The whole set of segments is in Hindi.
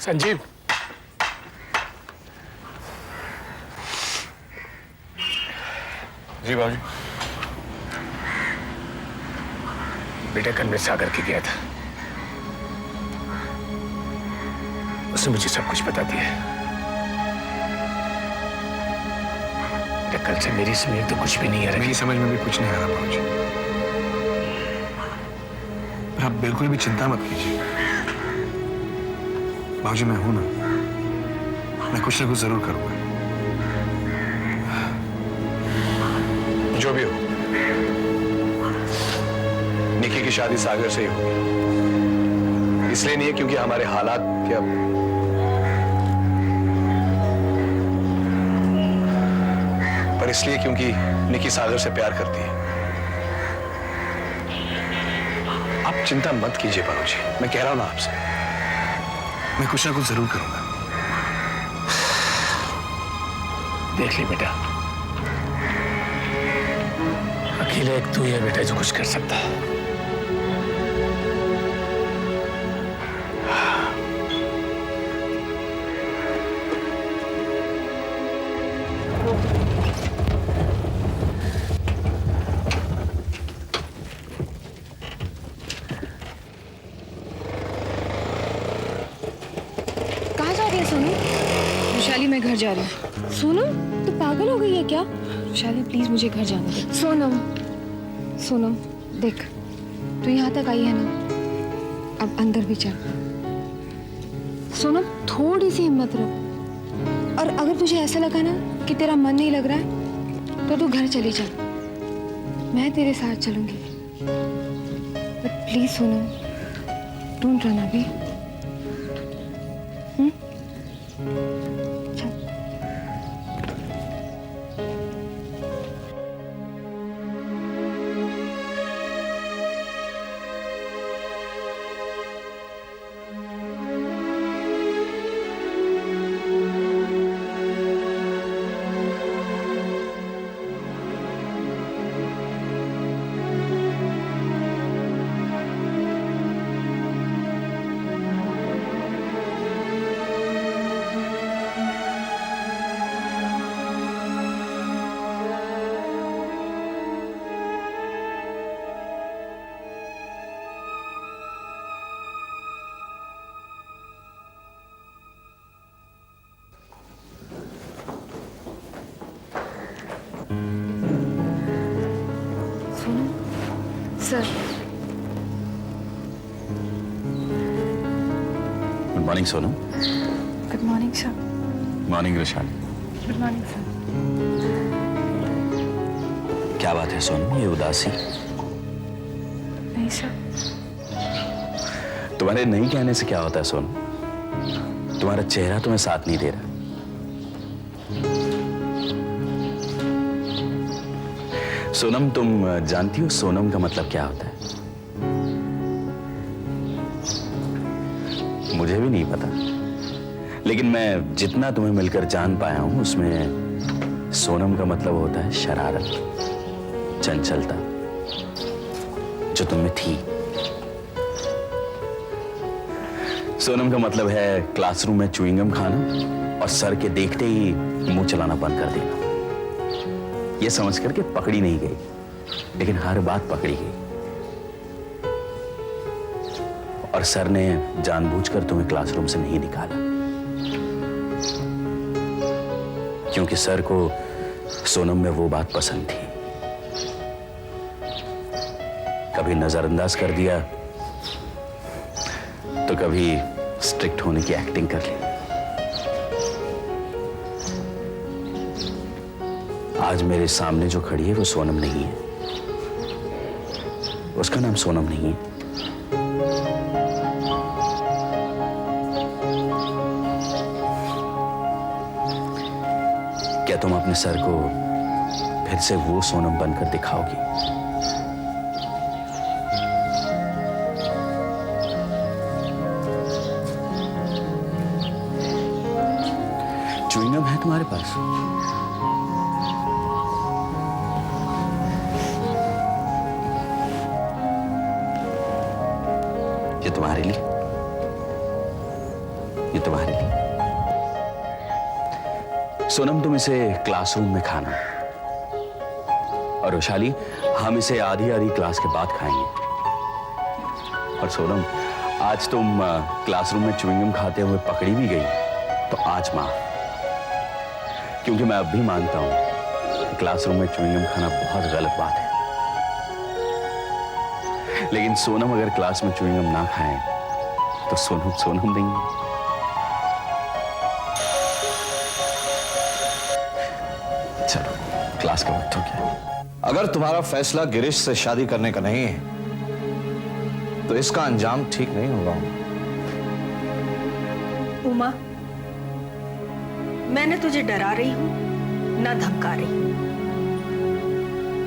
संजीव, जी बाबूजी। बेटा कल मैं सागर के गया था, उसने मुझे सब कुछ बता दिया। बेटा कल से मेरी समझ तो कुछ भी नहीं आ रही। मेरी समझ में भी कुछ नहीं आ रहा बाबूजी। पर आप बिल्कुल भी चिंता मत कीजिए बाबूजी, मैं हूं ना, मैं कुछ ना कुछ जरूर करूंगा। जो भी हो, निकी की शादी सागर से ही होगी। इसलिए नहीं है क्योंकि हमारे हालात क्या, पर इसलिए क्योंकि निकी सागर से प्यार करती है। आप चिंता मत कीजिए बाबूजी, मैं कह रहा हूं ना आपसे, मैं कुछ ना कुछ जरूर करूंगा। देख ली बेटा, अकेले एक तू ही है बेटा जो कुछ कर सकता है। कहाँ जा रही है सोनू? वैशाली, मैं घर जा रही हूँ। सोनम, तू पागल हो गई है क्या? वैशाली प्लीज मुझे घर जाने दे। सोनम, सोनम देख, तू यहाँ तक आई है ना, अब अंदर भी चल। सोनम थोड़ी सी हिम्मत रख, और अगर तुझे ऐसा लगा ना कि तेरा मन नहीं लग रहा है तो तू घर चली जा, मैं तेरे साथ चलूंगी। But please Sonam, don't run अभी। Sir, good morning Sonu. Good morning sir. Morning Vaishali. Good morning sir. क्या बात है सोनू, ये उदासी? नहीं सर। तुम्हारे नहीं कहने से क्या होता है सोनू? तुम्हारा चेहरा तुम्हें साथ नहीं दे रहा। सोनम, तुम जानती हो सोनम का मतलब क्या होता है? मुझे भी नहीं पता, लेकिन मैं जितना तुम्हें मिलकर जान पाया हूं उसमें सोनम का मतलब होता है शरारत, चंचलता, जो तुम में थी। सोनम का मतलब है क्लासरूम में च्युइंगम खाना और सर के देखते ही मुंह चलाना बंद कर देना। यह समझ करके पकड़ी नहीं गई, लेकिन हर बात पकड़ी गई, और सर ने जानबूझकर तुम्हें क्लासरूम से नहीं निकाला, क्योंकि सर को सोनम में वो बात पसंद थी। कभी नजरअंदाज कर दिया तो कभी स्ट्रिक्ट होने की एक्टिंग कर ली। आज मेरे सामने जो खड़ी है वो सोनम नहीं है, उसका नाम सोनम नहीं है। क्या तुम अपने सर को फिर से वो सोनम बनकर दिखाओगी? च्युइंगम है तुम्हारे पास? ये तुम्हारे लिए, ये तुम्हारे लिए। सोनम, तुम इसे क्लासरूम में खाना, और वैशाली हम इसे आधी आधी क्लास के बाद खाएंगे। और सोनम, आज तुम क्लासरूम में च्युइंगम खाते हुए पकड़ी भी गई, तो आज माफ, क्योंकि मैं अब भी मानता हूं कि क्लासरूम में च्युइंगम खाना बहुत गलत बात है। लेकिन सोनम अगर क्लास में च्युइंगम ना खाएं तो सोनम सोनम नहीं है। चलो, क्लास का वक्त हो गया। अगर तुम्हारा फैसला गिरीश से शादी करने का नहीं है तो इसका अंजाम ठीक नहीं होगा। उमा, मैंने तुझे डरा रही हूं ना धमका रही हूं,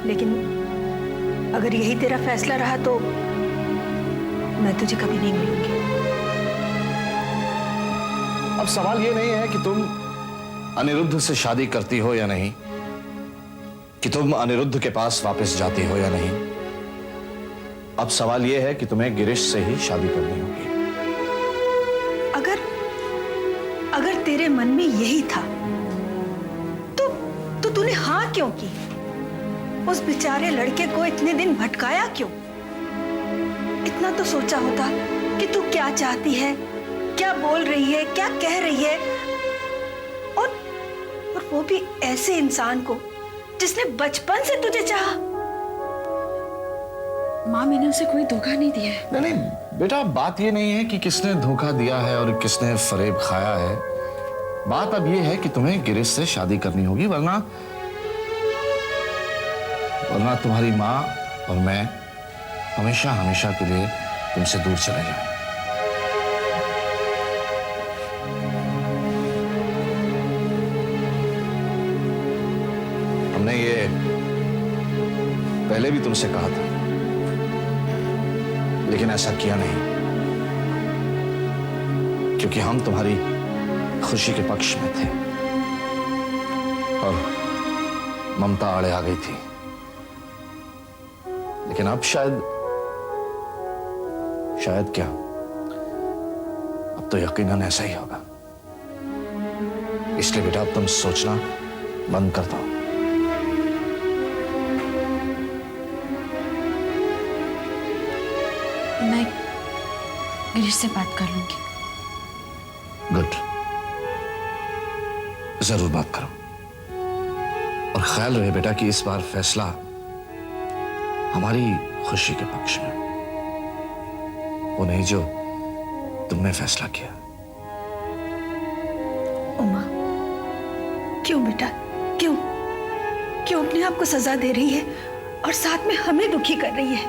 लेकिन अगर यही तेरा फैसला रहा तो मैं तुझे कभी नहीं मिलूंगी। अब सवाल ये नहीं है कि तुम अनिरुद्ध से शादी करती हो या नहीं, कि तुम अनिरुद्ध के पास वापस जाती हो या नहीं। अब सवाल यह है कि तुम्हें गिरीश से ही शादी करनी होगी। अगर तेरे मन में यही था तो तूने हाँ क्यों की? उस बेचारे लड़के को इतने दिन भटकाया क्यों? इतना तो सोचा होता कि तू क्या चाहती है, क्या बोल रही है, क्या कह रही है, और वो भी ऐसे इंसान को जिसने बचपन से तुझे चाहा। माँ, मैंने उसे कोई धोखा नहीं दिया है। नहीं बेटा, बात ये नहीं है कि किसने धोखा दिया है और किसने फरेब खाया है। बात अब ये है कि तुम्हें गिरीश से शादी करनी होगी, वरना तुम्हारी माँ और मैं हमेशा हमेशा के लिए तुमसे दूर चले जाएं। हमने ये पहले भी तुमसे कहा था, लेकिन ऐसा किया नहीं, क्योंकि हम तुम्हारी खुशी के पक्ष में थे और ममता आड़े आ गई थी। लेकिन अब शायद क्या, अब तो यकीनन ऐसा ही होगा। इसलिए बेटा, अब तुम सोचना बंद कर दो। मैं गिरीश से बात कर लूंगी। गुड, जरूर बात करो। और ख्याल रहे बेटा कि इस बार फैसला हमारी खुशी के पक्ष में, वो नहीं जो तुमने फैसला किया। उमा, क्यों बेटा, क्यों अपने आप को सजा दे रही है और साथ में हमें दुखी कर रही है?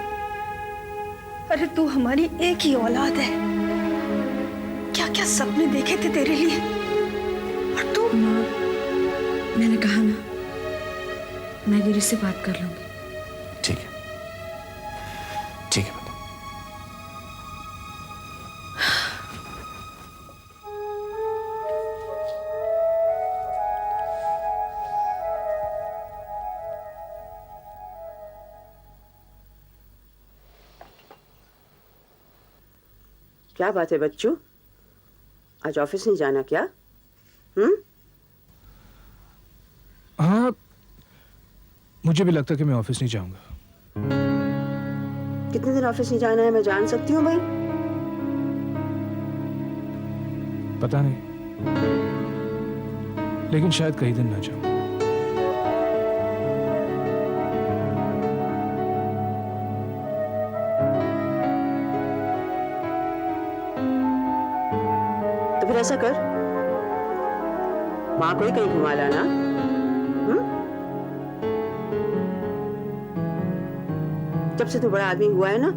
अरे तू हमारी एक ही औलाद है। क्या क्या सपने देखे थे तेरे लिए, और तू। माँ, मैंने कहा ना, मैं गिरीश से बात कर लूंगी। ठीक है, ठीक है बेटा। क्या बात है बच्चों, आज ऑफिस नहीं जाना क्या? हाँ, मुझे भी लगता कि मैं ऑफिस नहीं जाऊंगा। कितने दिन ऑफिस नहीं जाना है, मैं जान सकती हूँ भाई? पता नहीं, लेकिन शायद कई दिन ना जाऊं। तो फिर ऐसा कर, माँ को ही कहीं घुमा लाना। जब से तू बड़ा आदमी हुआ है ना,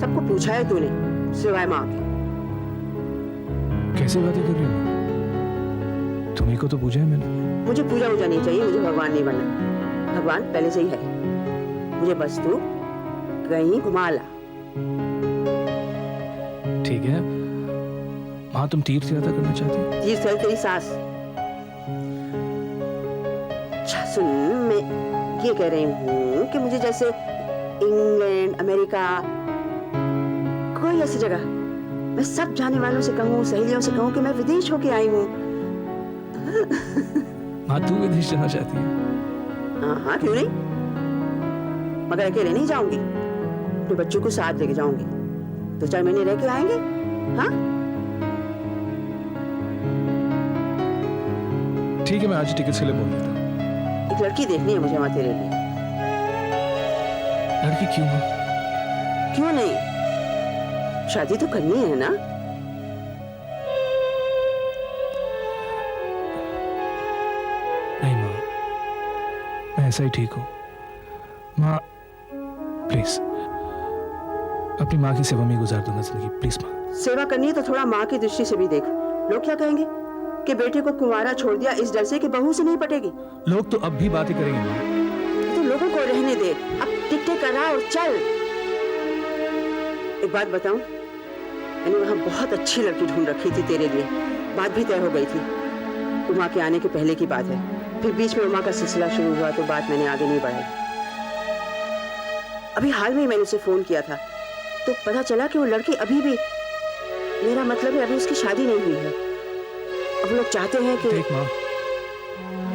सबको पूछा है तूने, सिवाय माँ के। कैसी बातें कर रही हो? तुम्ही को तो पूछा है मैंने। मुझे पूजा वूजा नहीं चाहिए, मुझे भगवान नहीं बनना। भगवान पहले से ही है, मुझे बस तू कहीं घुमा ला। ठीक है, हाँ तुम तीर्थ यात्रा करना चाहती हो? तीर्थ है तेरी सास। अच्छा सुन, मैं ये कह रही हूँ कि मुझे जैसे इंग्लैंड, अमेरिका, कोई ऐसी जगह मैं सब जाने वालों से कहूँ, सहेलियों से कहूँ कि मैं विदेश होके आई हूँ। माँ तू विदेश जाना चाहती है? हाँ हाँ, क्यों नहीं, मगर अकेले नहीं जाऊंगी, अपने बच्चों को साथ लेके जाऊंगी। 2-4 महीने रह के आएंगे। हाँ ठीक है, मैं आज टिकट के लिए बोल देता हूँ। एक लड़की देखनी है मुझे वहां तेरे लिए। लड़की क्यों माँ? क्यों नहीं, शादी तो करनी है ना। नहीं माँ, मैं ऐसा ही ठीक हूँ। माँ प्लीज, अपनी माँ की सेवा में गुजार दूंगा जिंदगी, प्लीज माँ। सेवा करनी है तो थोड़ा माँ की दृष्टि से भी देख। लोग क्या कहेंगे कि बेटे को कुंवारा छोड़ दिया इस डर से कि बहू से नहीं पटेगी। लोग तो अब भी बातें करेंगे माँ। तो लोगों को रहने दे, अब टिकटे करा और चल। एक बात बताऊं, मैंने वहां बहुत अच्छी लड़की ढूंढ रखी थी तेरे लिए, बात भी तय हो गई थी। उमा के आने के पहले की बात है, फिर बीच में उमा का सिलसिला शुरू हुआ तो बात मैंने आगे नहीं बढ़ाई। अभी हाल में ही मैंने उसे फोन किया था तो पता चला कि वो लड़की अभी भी, मेरा मतलब है अभी उसकी शादी नहीं हुई है। अब लोग चाहते हैं कि देख माँ,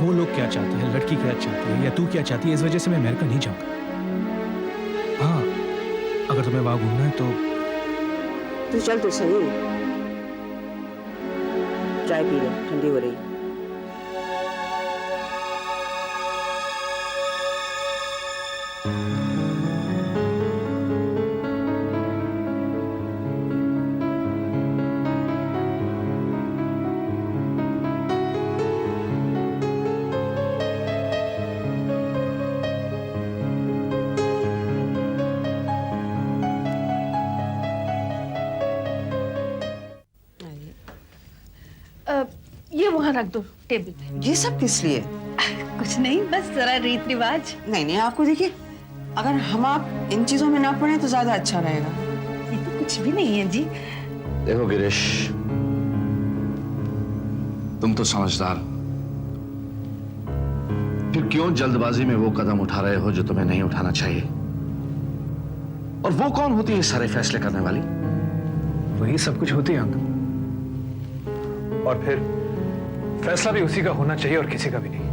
वो लोग क्या चाहते हैं, लड़की क्या चाहती है या तू क्या चाहती है, इस वजह से मैं अमेरिका नहीं जाऊंगा। हाँ, अगर तुम्हें वहां घूमना है तो तू चल तो सही। चाय पी ले, ठंडी हो रही। ये वहाँ रख दो टेबल पे। ये सब किस लिए? कुछ नहीं, बस जरा रीत रिवाज। नहीं नहीं, आपको देखिए, अगर हम आप इन चीजों में ना पड़े तो ज्यादा अच्छा रहेगा। ये तो कुछ भी नहीं है जी। देखो गिरीश, तुम तो समझदार, फिर क्यों जल्दबाजी में वो कदम उठा रहे हो जो तुम्हें नहीं उठाना चाहिए? और वो कौन होती है सारे फैसले करने वाली? वही सब कुछ होती है अंकल, और फिर फैसला भी उसी का होना चाहिए और किसी का भी नहीं।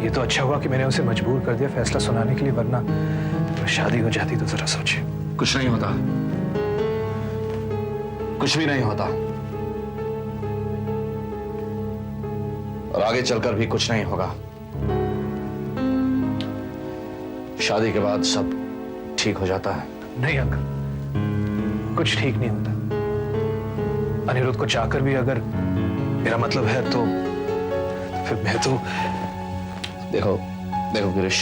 ये तो अच्छा हुआ कि मैंने उसे मजबूर कर दिया फैसला सुनाने के लिए, वरना तो शादी हो जाती तो जरा सोचिए। कुछ नहीं होता, कुछ भी नहीं होता, और आगे चलकर भी कुछ नहीं होगा। शादी के बाद सब ठीक हो जाता है। नहीं अंकल, कुछ ठीक नहीं होता। अनिरुद्ध को चाहकर भी अगर मेरा मतलब है तो फिर मैं तो देखो देखो गिरीश,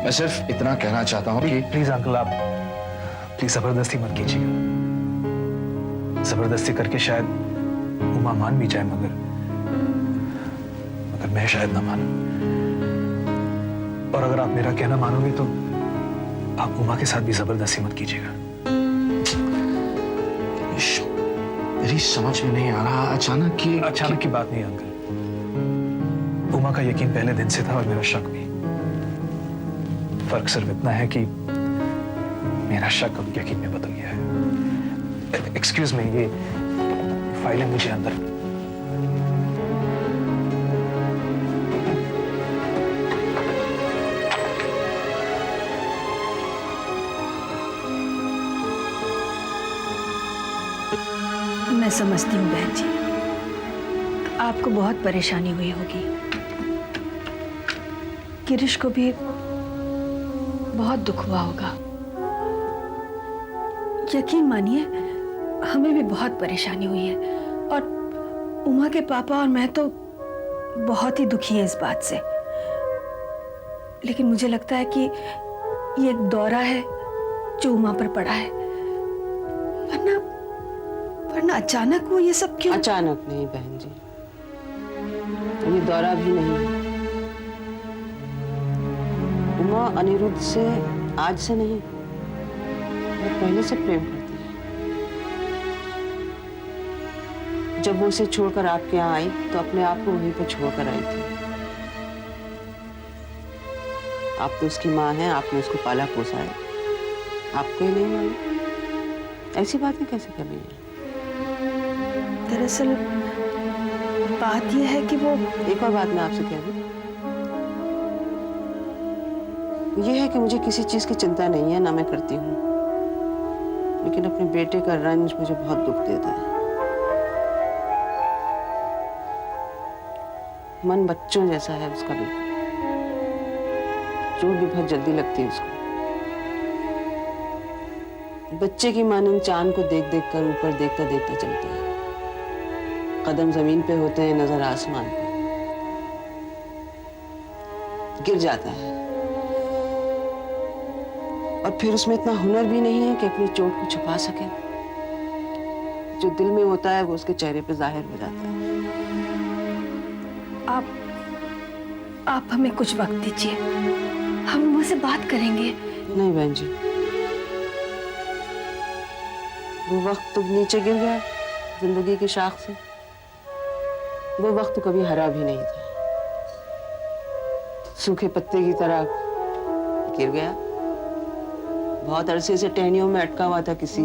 मैं सिर्फ इतना कहना चाहता हूं कि प्लीज अंकल, आप प्लीज जबरदस्ती मत कीजिएगा। जबरदस्ती करके शायद उमा मान भी जाए, मगर मैं शायद ना मानूं। और अगर आप मेरा कहना मानोगे तो आप उमा के साथ भी जबरदस्ती मत कीजिएगा। गिरीश, मेरी समझ में नहीं आ रहा, अचानक की बात नहीं अंकल। उमा का यकीन पहले दिन से था और मेरा शक भी। फर्क सिर्फ इतना है कि मेरा शक अब यकीन में बदल गया है। एक्सक्यूज मी, ये फाइलें मुझे अंदर। मैं समझती हूँ बहन जी, आपको बहुत परेशानी हुई होगी। गिरीश को भी बहुत दुख हुआ होगा। यकीन मानिए, हमें भी बहुत परेशानी हुई है, और उमा के पापा और मैं तो बहुत ही दुखी हैं इस बात से। लेकिन मुझे लगता है कि ये एक दौरा है जो उमा पर पड़ा है, वरना अचानक वो ये सब क्यों? अचानक नहीं बहन जी, ये दौरा भी नहीं है। उमा अनिरुद्ध से आज से नहीं, वो पहले से प्रेम करती है। जब वो उसे छोड़कर आपके यहाँ आई तो अपने आप को वहीं पर छोड़कर आई थी। आप तो उसकी माँ हैं, आपने उसको पाला पोसा है, आपको ही नहीं मालूम? ऐसी बातें कैसे कर रही है? दरअसल बात यह है कि वो एक और बात मैं आपसे कह दूं, ये है कि मुझे किसी चीज की चिंता नहीं है, ना मैं करती हूँ, लेकिन अपने बेटे का रंज मुझे बहुत दुख देता है। मन बच्चों जैसा है उसका, बिल्कुल चोट भी बहुत जल्दी लगती है उसको। बच्चे की मानंद चांद को देख देख कर ऊपर देखता देखता चलता है। कदम जमीन पे होते हैं, नजर आसमान पे। गिर जाता है और फिर उसमें इतना हुनर भी नहीं है कि अपनी चोट को छुपा सके। जो दिल में होता है वो उसके चेहरे पे जाहिर हो जाता है। आप हमें कुछ वक्त दीजिए, हम अम्मा से बात करेंगे। नहीं बहन जी, वो वक्त तो नीचे गिर गया जिंदगी की शाख से। वो वक्त तो कभी हरा भी नहीं था, सूखे पत्ते की तरह गिर गया। बहुत अरसे से टहनियों में अटका हुआ था किसी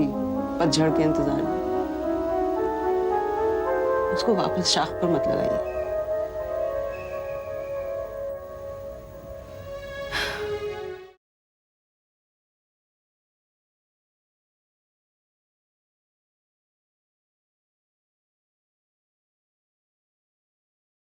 पतझड़ के इंतजार में। उसको वापस शाख पर मत लगाइए।